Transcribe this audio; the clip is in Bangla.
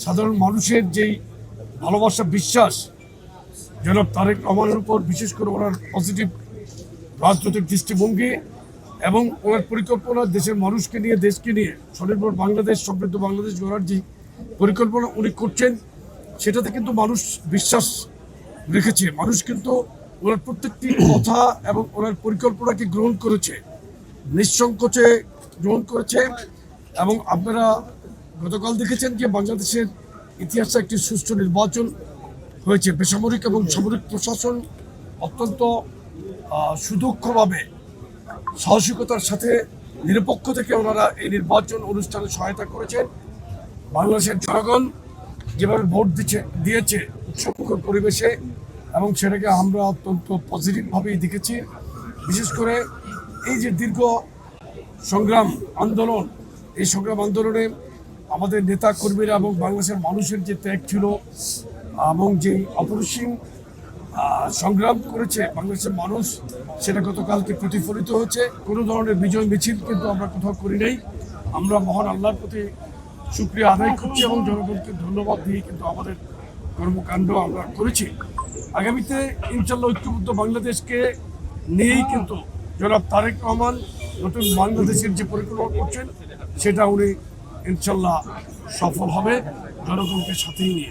সাধারণ মানুষের যেই ভালোবাসা বিশ্বাস জনাব তারেক রহমানের উপর, বিশেষ করে ওনার পজিটিভ রাজনৈতিক দৃষ্টিভঙ্গি এবং ওনার পরিকল্পনা দেশের মানুষকে নিয়ে, দেশকে নিয়ে স্বনির্ভর বাংলাদেশ, সমৃদ্ধ বাংলাদেশ গড়ার যে পরিকল্পনা উনি করছেন, সেটাতে কিন্তু মানুষ বিশ্বাস রেখেছে। মানুষ কিন্তু ওনার প্রত্যেকটি কথা এবং ওনার পরিকল্পনাকে গ্রহণ করেছে, নিঃসংকোচে গ্রহণ করেছে। এবং আপনারা গতকাল দেখেছেন যে বাংলাদেশের ইতিহাসে একটি সুষ্ঠু নির্বাচন হয়েছে। বেসামরিক এবং সামরিক প্রশাসন অত্যন্ত সুদক্ষভাবে, সাহসিকতার সাথে, নিরপেক্ষ থেকে ওনারা এই নির্বাচন অনুষ্ঠানে সহায়তা করেছেন। বাংলাদেশের জনগণ যেভাবে ভোট দিয়েছে উৎসবমুখর পরিবেশে, এবং সেটাকে আমরা অত্যন্ত পজিটিভভাবেই দেখেছি। বিশেষ করে এই যে দীর্ঘ সংগ্রাম আন্দোলন, এই সংগ্রাম আন্দোলনে আমাদের নেতা কর্মীরা এবং বাংলাদেশের মানুষের যে ত্যাগ ছিল এবং যে অপরিসীম সংগ্রাম করেছে বাংলাদেশের মানুষ, সেটা গতকালকে প্রতিফলিত হয়েছে। কোনো ধরনের বিজয় মিছিল কিন্তু আমরা কোথাও করি নাই। আমরা মহান আল্লাহর প্রতি শুকরিয়া আদায় করছি এবং জনগণকে ধন্যবাদ দিয়ে কিন্তু আমাদের কর্মকাণ্ড আমরা করেছি। আগামীতে ইনশাল্লাহ ঐক্যবদ্ধ বাংলাদেশকে নিয়েই কিন্তু জনাব তারেক রহমান নতুন বাংলাদেশের যে পরিকল্পনা করছেন, সেটা উনি ইনশাল্লাহ সফল হবে জনগণকে সাথেই নিয়ে।